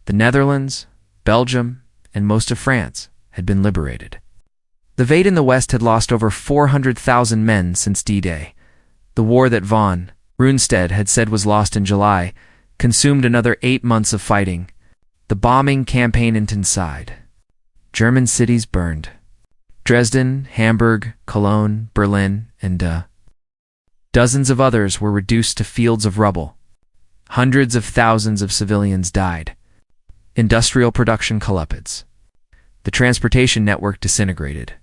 The Netherlands, Belgium, and most of France had been liberated. The Vade in the West had lost over 400,000 men since D-Day. The war that von Rundstedt had said was lost in July consumed another 8 months of fighting. The bombing campaign intensified. German cities burned. Dresden, Hamburg, Cologne, Berlin, and dozens of others were reduced to fields of rubble. Hundreds of thousands of civilians died. Industrial production collapsed. The transportation network disintegrated.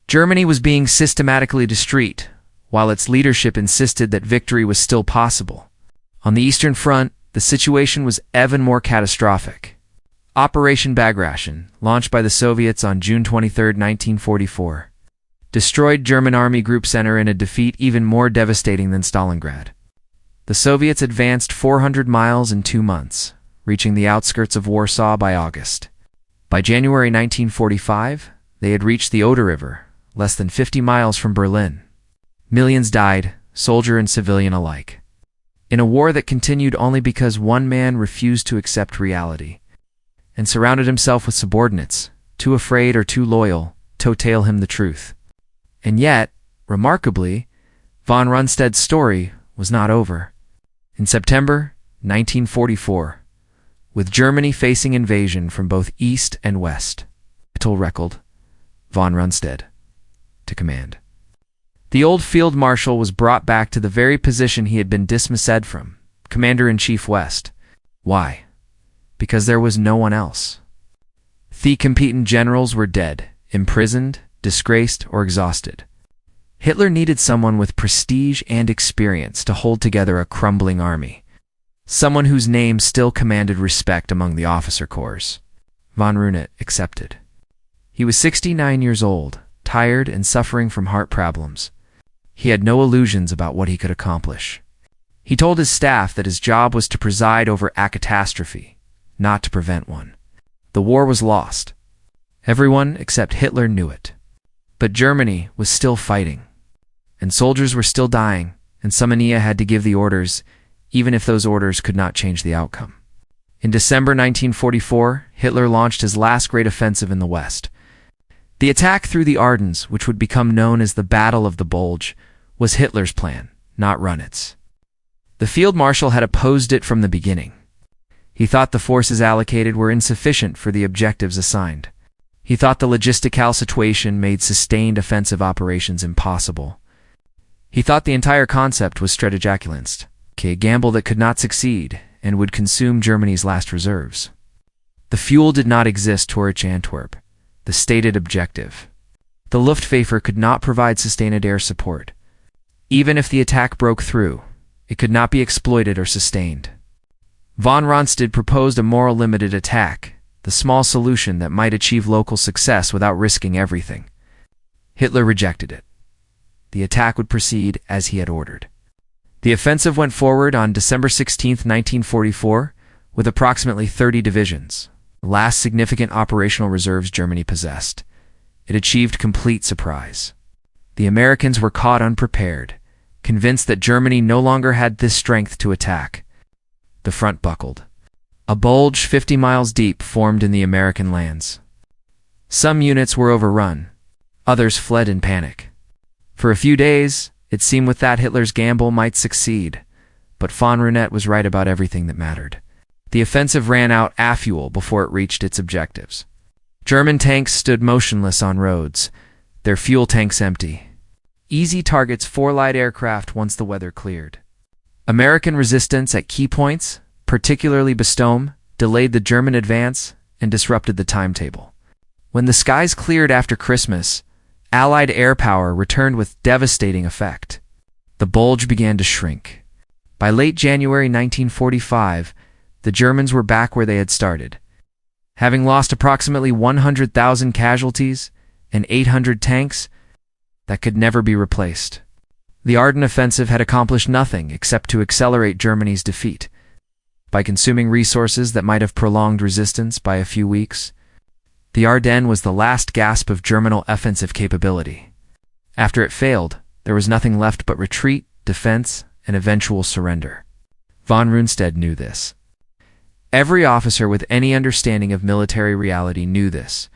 Germany was being systematically destroyed, while its leadership insisted that victory was still possible. On the Eastern Front, the situation was even more catastrophic. Operation Bagration, launched by the Soviets on June 23, 1944, destroyed German Army Group Center in a defeat even more devastating than Stalingrad. The Soviets advanced 400 miles in 2 months, reaching the outskirts of Warsaw by August. By January 1945, they had reached the Oder River, less than 50 miles from Berlin. Millions died, soldier and civilian alike, in a war that continued only because one man refused to accept reality and surrounded himself with subordinates, too afraid or too loyal to tell him the truth. And yet, remarkably, von Rundstedt's story was not over. In September 1944, with Germany facing invasion from both east and west, recalled von Rundstedt to command. The old field marshal was brought back to the very position he had been dismissed from, Commander-in-Chief West. Why? Because there was no one else. The competent generals were dead, imprisoned, disgraced, or exhausted. Hitler needed someone with prestige and experience to hold together a crumbling army, someone whose name still commanded respect among the officer corps. Von Rundstedt accepted. He was 69 years old, tired and suffering from heart problems. He had no illusions about what he could accomplish. He told his staff that his job was to preside over a catastrophe, not to prevent one. The war was lost. Everyone except Hitler knew it. But Germany was still fighting, and soldiers were still dying, and Sommania had to give the orders, even if those orders could not change the outcome. In December 1944, Hitler launched his last great offensive in the West. The attack through the Ardennes, which would become known as the Battle of the Bulge, was Hitler's plan, not Rundstedt's. The field marshal had opposed it from the beginning. He thought the forces allocated were insufficient for the objectives assigned. He thought the logistical situation made sustained offensive operations impossible. He thought the entire concept was strategicalist, a gamble that could not succeed and would consume Germany's last reserves. The fuel did not exist to reach Antwerp, the stated objective. The Luftwaffe could not provide sustained air support. Even if the attack broke through, it could not be exploited or sustained. Von Rundstedt proposed a moral limited attack, the small solution that might achieve local success without risking everything. Hitler rejected it. The attack would proceed as he had ordered. The offensive went forward on December 16, 1944, with approximately 30 divisions, the last significant operational reserves Germany possessed. It achieved complete surprise. The Americans were caught unprepared, convinced that Germany no longer had this strength to attack. The front buckled. A bulge 50 miles deep formed in the American lands. Some units were overrun. Others fled in panic. For a few days, it seemed with that Hitler's gamble might succeed, but von Rundstedt was right about everything that mattered. The offensive ran out of fuel before it reached its objectives. German tanks stood motionless on roads, their fuel tanks empty. Easy targets for light aircraft once the weather cleared. American resistance at key points, particularly Bastogne, delayed the German advance and disrupted the timetable. When the skies cleared after Christmas, Allied air power returned with devastating effect. The bulge began to shrink. By late January 1945, the Germans were back where they had started. Having lost approximately 100,000 casualties and 800 tanks that could never be replaced. The Ardennes offensive had accomplished nothing except to accelerate Germany's defeat. By consuming resources that might have prolonged resistance by a few weeks, the Ardennes was the last gasp of German offensive capability. After it failed, there was nothing left but retreat, defense, and eventual surrender. Von Rundstedt knew this. Every officer with any understanding of military reality knew this.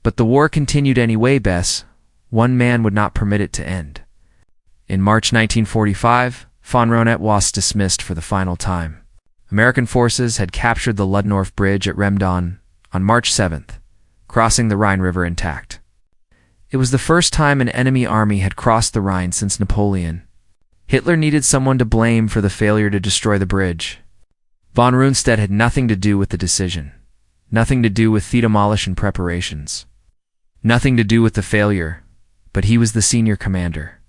But the war continued anyway, Bess. One man would not permit it to end. In March 1945, von Rundstedt was dismissed for the final time. American forces had captured the Ludendorff Bridge at Remdon on March 7th, crossing the Rhine River intact. It was the first time an enemy army had crossed the Rhine since Napoleon. Hitler needed someone to blame for the failure to destroy the bridge. Von Rundstedt had nothing to do with the decision, nothing to do with the demolition preparations, nothing to do with the failure, but he was the senior commander.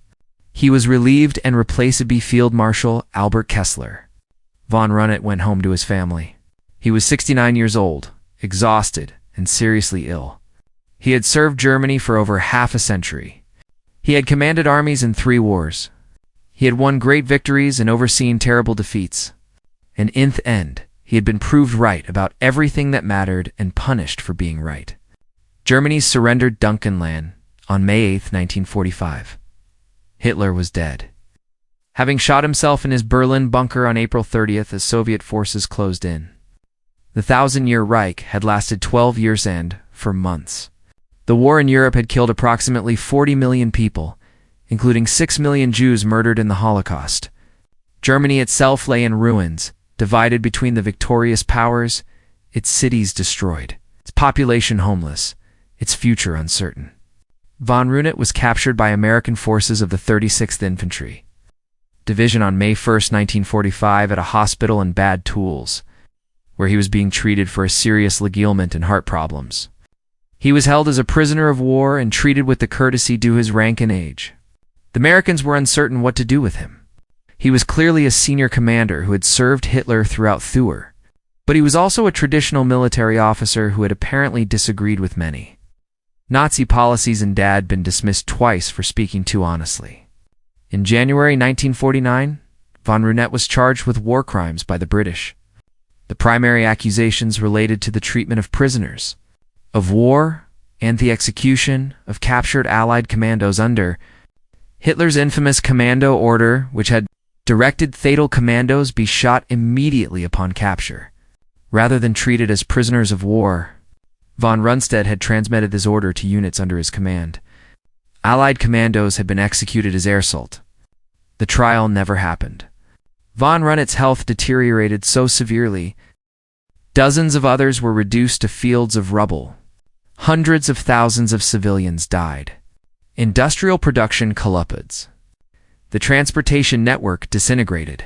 He was relieved and replaced by Field Marshal Albert Kessler. Von Rundstedt went home to his family. He was 69 years old, exhausted, and seriously ill. He had served Germany for over half a century. He had commanded armies in 3 wars. He had won great victories and overseen terrible defeats. And in the end, he had been proved right about everything that mattered and punished for being right. Germany surrendered Dunkenland on May 8, 1945. Hitler was dead. Having shot himself in his Berlin bunker on April 30th as Soviet forces closed in. The 1,000-year Reich had lasted 12 years and, for months. The war in Europe had killed approximately 40 million people, including 6 million Jews murdered in the Holocaust. Germany itself lay in ruins, divided between the victorious powers, its cities destroyed, its population homeless, its future uncertain. Von Rundstedt was captured by American forces of the 36th Infantry Division on May 1, 1945 at a hospital in Bad Tools, where he was being treated for a serious leg ailment and heart problems. He was held as a prisoner of war and treated with the courtesy due his rank and age. The Americans were uncertain what to do with him. He was clearly a senior commander who had served Hitler throughout Thur, but he was also a traditional military officer who had apparently disagreed with many. Nazi policies and had been dismissed twice for speaking too honestly. In January 1949, von Rundstedt was charged with war crimes by the British. The primary accusations related to the treatment of prisoners of war and the execution of captured Allied commandos under Hitler's infamous commando order, which had directed fatal commandos be shot immediately upon capture. Rather than treated as prisoners of war, von Rundstedt had transmitted this order to units under his command. Allied commandos had been executed as air assault. The trial never happened. Von Rundstedt's health deteriorated so severely, dozens of others were reduced to fields of rubble. Hundreds of thousands of civilians died. Industrial production collapsed. The transportation network disintegrated.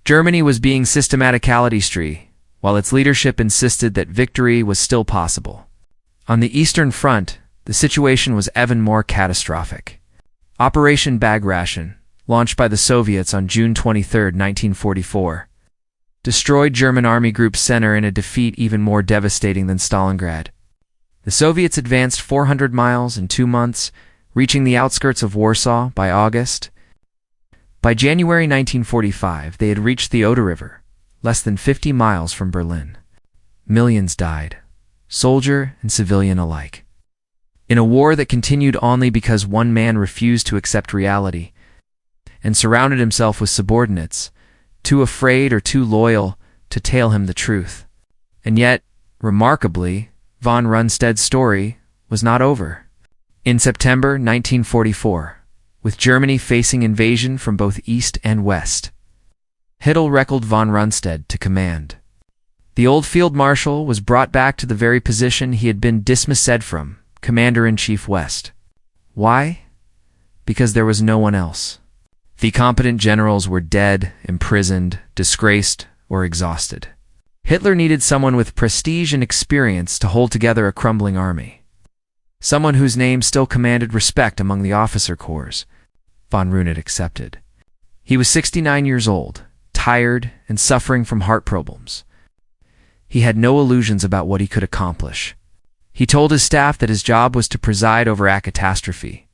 Germany was being systematically, while its leadership insisted that victory was still possible. On the Eastern Front, the situation was even more catastrophic. Operation Bag Ration, launched by the Soviets on June 23, 1944, destroyed German Army Group Center in a defeat even more devastating than Stalingrad. The Soviets advanced 400 miles in 2 months, reaching the outskirts of Warsaw by August. By January 1945, they had reached the Oder River, less than 50 miles from Berlin. Millions died, soldier and civilian alike. In a war that continued only because one man refused to accept reality and surrounded himself with subordinates, too afraid or too loyal to tell him the truth. And yet, remarkably, von Rundstedt's story was not over. In September 1944, with Germany facing invasion from both east and west, Hitler recalled von Rundstedt to command. The old field marshal was brought back to the very position he had been dismissed from, Commander-in-Chief West. Why? Because there was no one else. The competent generals were dead, imprisoned, disgraced, or exhausted. Hitler needed someone with prestige and experience to hold together a crumbling army. Someone whose name still commanded respect among the officer corps. Von Rundstedt accepted. He was 69 years old, tired, and suffering from heart problems. He had no illusions about what he could accomplish. He told his staff that his job was to preside over a catastrophe,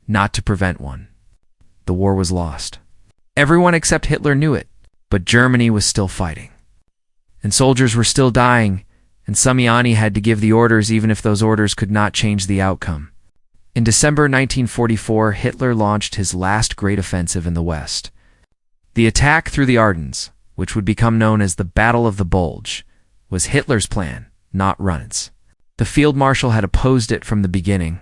not to prevent one. The war was lost. Everyone except Hitler knew it, but Germany was still fighting. And soldiers were still dying, and Soleimani had to give the orders even if those orders could not change the outcome. In December 1944, Hitler launched his last great offensive in the West. The attack through the Ardennes, which would become known as the Battle of the Bulge, was Hitler's plan, not Rundstedt's. The field marshal had opposed it from the beginning.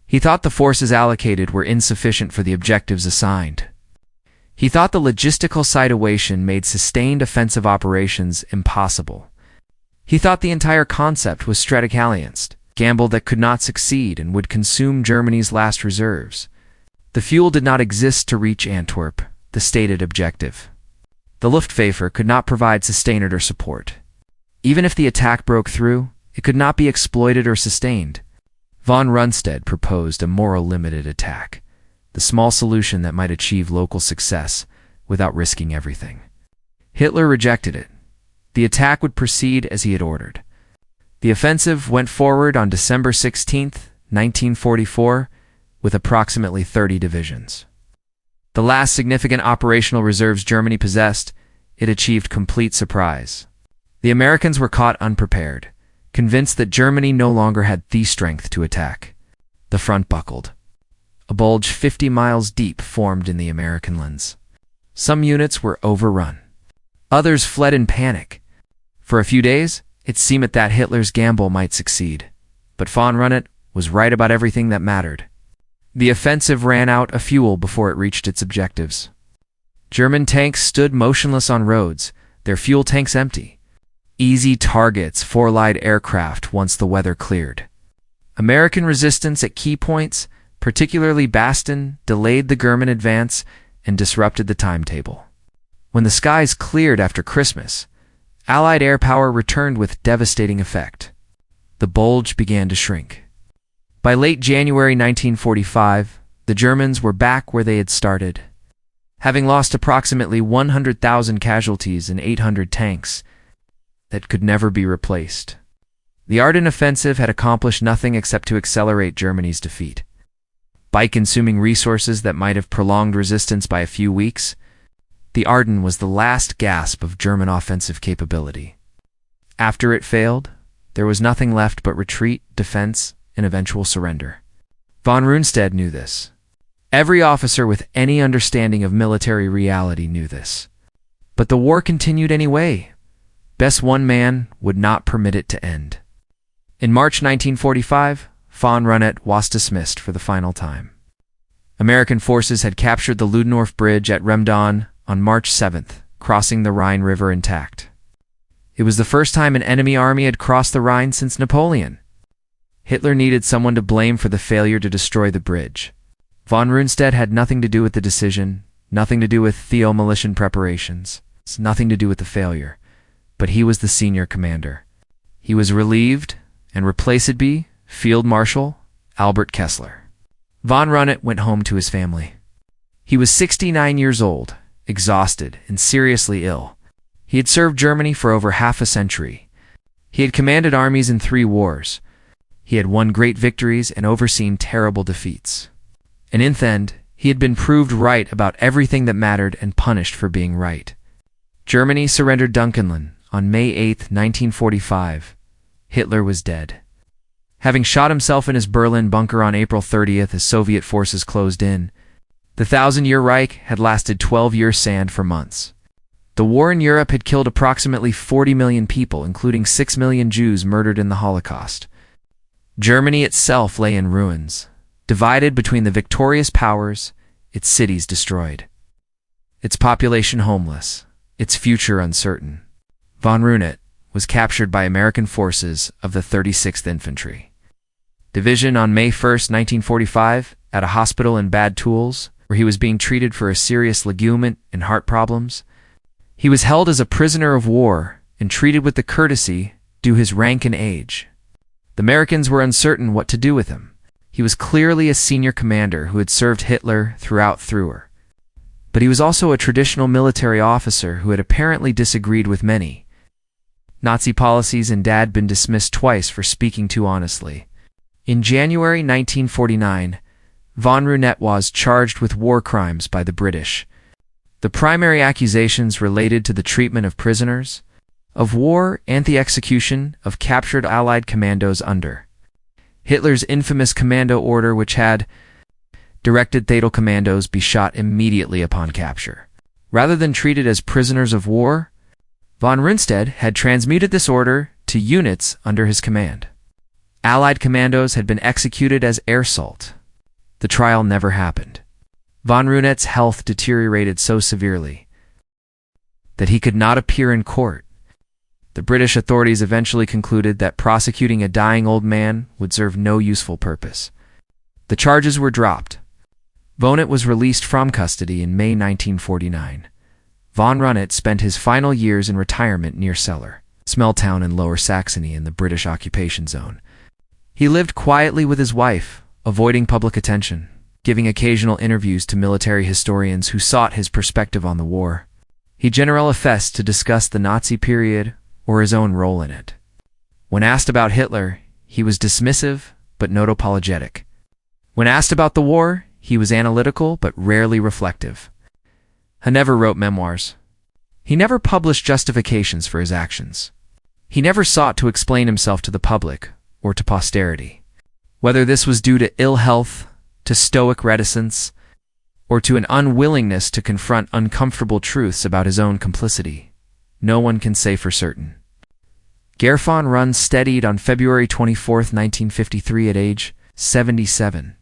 He thought the forces allocated were insufficient for the objectives assigned. He thought the logistical situation made sustained offensive operations impossible. He thought the entire concept was strategicalized, gamble that could not succeed and would consume Germany's last reserves. The fuel did not exist to reach Antwerp, the stated objective. The Luftwaffe could not provide sustained or support. Even if the attack broke through, it could not be exploited or sustained. Von Rundstedt proposed a moral limited attack, the small solution that might achieve local success without risking everything. Hitler rejected it. The attack would proceed as he had ordered. The offensive went forward on December 16, 1944, with approximately 30 divisions. The last significant operational reserves Germany possessed, it achieved complete surprise. The Americans were caught unprepared, convinced that Germany no longer had the strength to attack. The front buckled. A bulge 50 miles deep formed in the American lines. Some units were overrun. Others fled in panic. For a few days, it seemed that Hitler's gamble might succeed. But von Rundstedt was right about everything that mattered. The offensive ran out of fuel before it reached its objectives. German tanks stood motionless on roads, their fuel tanks empty. Easy targets for Allied aircraft once the weather cleared. American resistance at key points, particularly Bastogne, delayed the German advance and disrupted the timetable. When the skies cleared after Christmas, Allied air power returned with devastating effect. The bulge began to shrink. By late January 1945, the Germans were back where they had started. Having lost approximately 100,000 casualties and 800 tanks that could never be replaced. The Ardennes offensive had accomplished nothing except to accelerate Germany's defeat. By consuming resources that might have prolonged resistance by a few weeks, the Ardennes was the last gasp of German offensive capability. After it failed, there was nothing left but retreat, defense, and eventual surrender. Von Rundstedt knew this. Every officer with any understanding of military reality knew this. But the war continued anyway. Best one man would not permit it to end. In March 1945, von Rundstedt was dismissed for the final time. American forces had captured the Ludendorff Bridge at Remdon on March 7th, crossing the Rhine River intact. It was the first time an enemy army had crossed the Rhine since Napoleon. Hitler needed someone to blame for the failure to destroy the bridge. Von Rundstedt had nothing to do with the decision, nothing to do with Theo-militia preparations, nothing to do with the failure. But he was the senior commander. He was relieved and replaced by Field Marshal Albert Kessler. Von Rundstedt went home to his family. He was 69 years old, exhausted, and seriously ill. He had served Germany for over half a century. He had commanded armies in 3 wars. He had won great victories and overseen terrible defeats. And in the end, He had been proved right about everything that mattered and punished for being right. Germany surrendered Dunkeln on May 8, 1945. Hitler was dead. Having shot himself in his Berlin bunker on April 30th as Soviet forces closed in, the Thousand-Year Reich had lasted 12 years sand for months. The war in Europe had killed approximately 40 million people, including 6 million Jews murdered in the Holocaust. Germany itself lay in ruins, divided between the victorious powers, its cities destroyed, its population homeless, its future uncertain. Von Rundstedt was captured by American forces of the 36th Infantry Division on May 1, 1945, at a hospital in Bad Tools, where he was being treated for a serious ligament and heart problems. He was held as a prisoner of war and treated with the courtesy due his rank and age. The Americans were uncertain what to do with him. He was clearly a senior commander who had served Hitler throughout. But he was also a traditional military officer who had apparently disagreed with many Nazi policies and had been dismissed twice for speaking too honestly. In January 1949, von Rundstedt was charged with war crimes by the British. The primary accusations related to the treatment of prisoners of war and the execution of captured Allied commandos under Hitler's infamous commando order, which had directed Thetal commandos be shot immediately upon capture. Rather than treated as prisoners of war, von Rundstedt had transmuted this order to units under his command. Allied commandos had been executed as air assault. The trial never happened. Von Rundstedt's health deteriorated so severely that he could not appear in court. The British authorities eventually concluded that prosecuting a dying old man would serve no useful purpose. The charges were dropped. Von Rundstedt was released from custody in May 1949. Von Rundstedt spent his final years in retirement near Celle, small town in Lower Saxony in the British occupation zone. He lived quietly with his wife, avoiding public attention, giving occasional interviews to military historians who sought his perspective on the war. He generally effaced to discuss the Nazi period or his own role in it. When asked about Hitler, he was dismissive but not apologetic. When asked about the war, he was analytical but rarely reflective. He never wrote memoirs. He never published justifications for his actions. He never sought to explain himself to the public or to posterity. Whether this was due to ill health, to stoic reticence, or to an unwillingness to confront uncomfortable truths about his own complicity, no one can say for certain. Gerd von Rundstedt died on February 24, 1953 at age 77.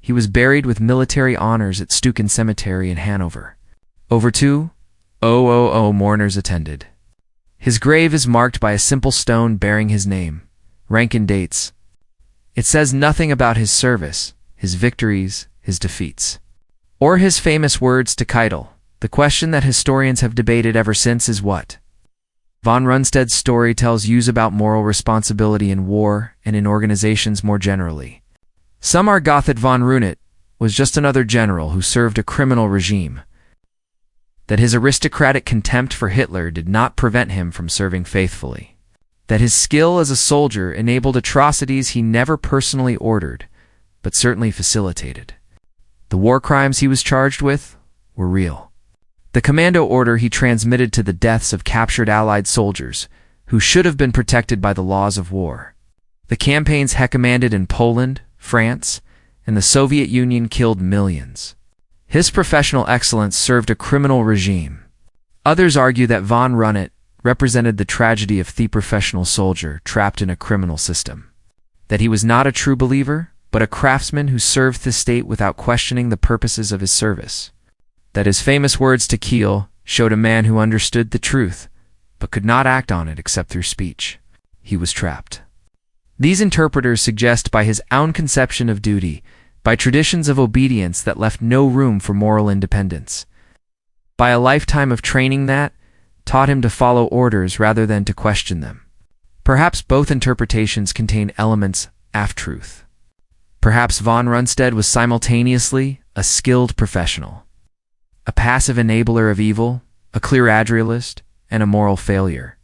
He was buried with military honors at Stucken Cemetery in Hanover. Over 2,000 mourners attended. His grave is marked by a simple stone bearing his name, rank and dates. It says nothing about his service, his victories, his defeats, or his famous words to Keitel. The question that historians have debated ever since is what? Von Rundstedt's story tells you about moral responsibility in war and in organizations more generally. Some argue that von Rundstedt was just another general who served a criminal regime, that his aristocratic contempt for Hitler did not prevent him from serving faithfully, that his skill as a soldier enabled atrocities he never personally ordered, but certainly facilitated. The war crimes he was charged with were real. The commando order he transmitted to the deaths of captured Allied soldiers, who should have been protected by the laws of war. The campaigns he commanded in Poland, France, and the Soviet Union killed millions. His professional excellence served a criminal regime. Others argue that von Rundstedt represented the tragedy of the professional soldier trapped in a criminal system, that he was not a true believer, but a craftsman who served the state without questioning the purposes of his service, that his famous words to Kiel showed a man who understood the truth, but could not act on it except through speech. He was trapped. These interpreters suggest by his own conception of duty, by traditions of obedience that left no room for moral independence, by a lifetime of training that taught him to follow orders rather than to question them. Perhaps both interpretations contain elements of truth. Perhaps von Rundstedt was simultaneously a skilled professional, a passive enabler of evil, a clear adrialist, and a moral failure.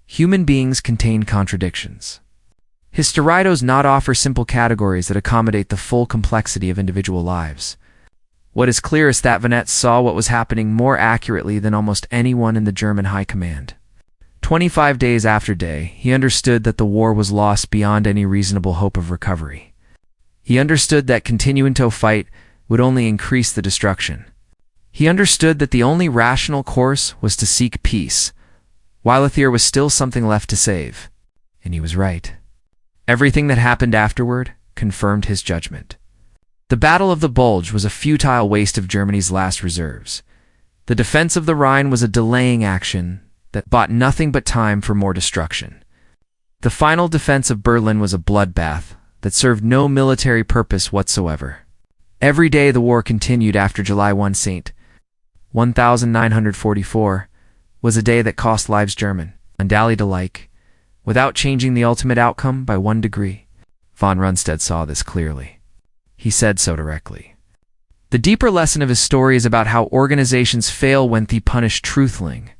Human beings contain contradictions. Historians not offer simple categories that accommodate the full complexity of individual lives. What is clear is that Vanette saw what was happening more accurately than almost anyone in the German high command. 25 days after day, he understood that the war was lost beyond any reasonable hope of recovery. He understood that continuing to fight would only increase the destruction. He understood that the only rational course was to seek peace, while there was still something left to save. And he was right. Everything that happened afterward confirmed his judgment. The Battle of the Bulge was a futile waste of Germany's last reserves. The defense of the Rhine was a delaying action that bought nothing but time for more destruction. The final defense of Berlin was a bloodbath that served no military purpose whatsoever. Every day the war continued after July 1 St. 1944 was a day that cost lives German, undallied alike, without changing the ultimate outcome by 1 degree. Von Rundstedt saw this clearly. He said so directly. The deeper lesson of his story is about how organizations fail when they punish truthling.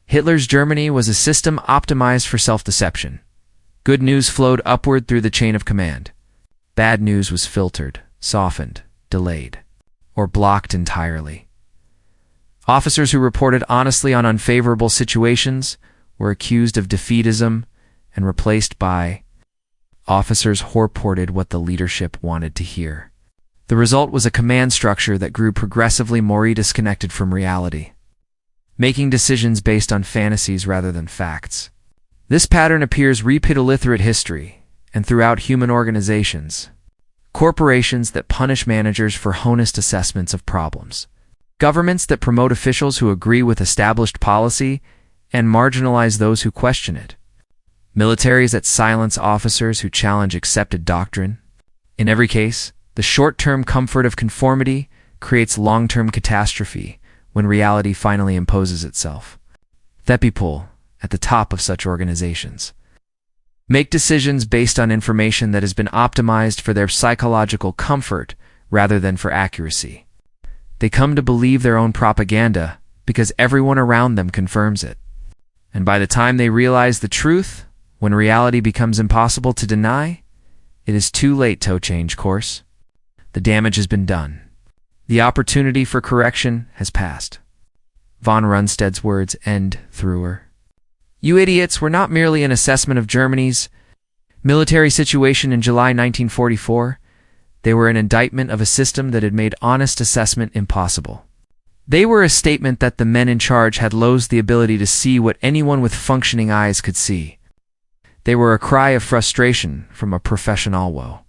Hitler's Germany was a system optimized for self-deception. Good news flowed upward through the chain of command. Bad news was filtered, softened, delayed, or blocked entirely. Officers who reported honestly on unfavorable situations were accused of defeatism and replaced by officers who reported what the leadership wanted to hear. The result was a command structure that grew progressively more disconnected from reality, making decisions based on fantasies rather than facts. This pattern appears repeatedly throughout history and throughout human organizations. Corporations that punish managers for honest assessments of problems. Governments that promote officials who agree with established policy and marginalize those who question it. Militaries that silence officers who challenge accepted doctrine. In every case, the short-term comfort of conformity creates long-term catastrophe when reality finally imposes itself. The people at the top of such organizations make decisions based on information that has been optimized for their psychological comfort rather than for accuracy. They come to believe their own propaganda because everyone around them confirms it. And by the time they realize the truth, when reality becomes impossible to deny, it is too late to change course. The damage has been done. The opportunity for correction has passed. Von Rundstedt's words end through her. You idiots were not merely an assessment of Germany's military situation in July 1944. They were an indictment of a system that had made honest assessment impossible. They were a statement that the men in charge had lost the ability to see what anyone with functioning eyes could see. They were a cry of frustration from a professional woe.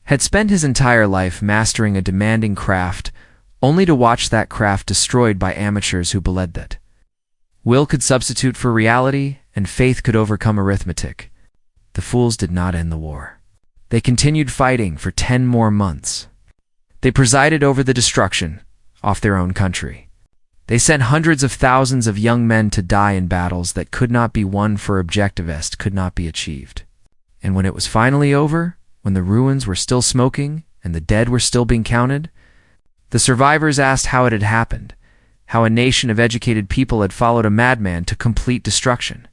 Had spent his entire life mastering a demanding craft, only to watch that craft destroyed by amateurs who believed that will could substitute for reality and faith could overcome arithmetic. The fools did not end the war. They continued fighting for 10 more months. They presided over the destruction of their own country. They sent hundreds of thousands of young men to die in battles that could not be won for objectivist could not be achieved. And when it was finally over, when the ruins were still smoking and the dead were still being counted, the survivors asked how it had happened, how a nation of educated people had followed a madman to complete destruction.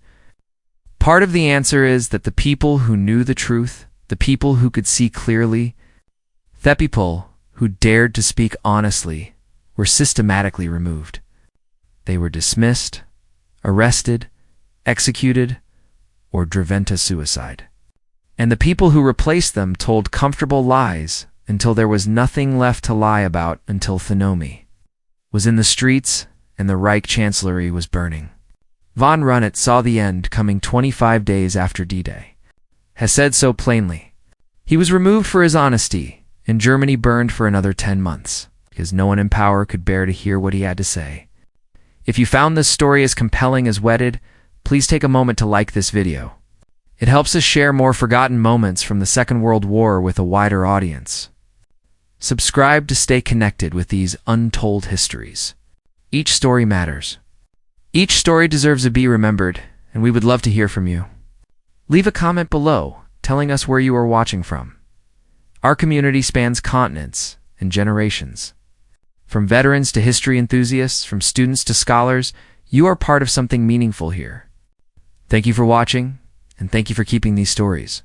Part of the answer is that the people who knew the truth, the people who could see clearly, the people who dared to speak honestly, were systematically removed. They were dismissed, arrested, executed, or driven to suicide. And the people who replaced them told comfortable lies until there was nothing left to lie about until Thernomy was in the streets and the Reich Chancellery was burning. Von Rundstedt saw the end coming 25 days after D-Day. Has said so plainly. He was removed for his honesty, and Germany burned for another 10 months, because no one in power could bear to hear what he had to say. If you found this story as compelling as Wedded, please take a moment to like this video. It helps us share more forgotten moments from the Second World War with a wider audience. Subscribe to stay connected with these untold histories. Each story matters. Each story deserves to be remembered, and we would love to hear from you. Leave a comment below, telling us where you are watching from. Our community spans continents and generations. From veterans to history enthusiasts, from students to scholars, you are part of something meaningful here. Thank you for watching, and thank you for keeping these stories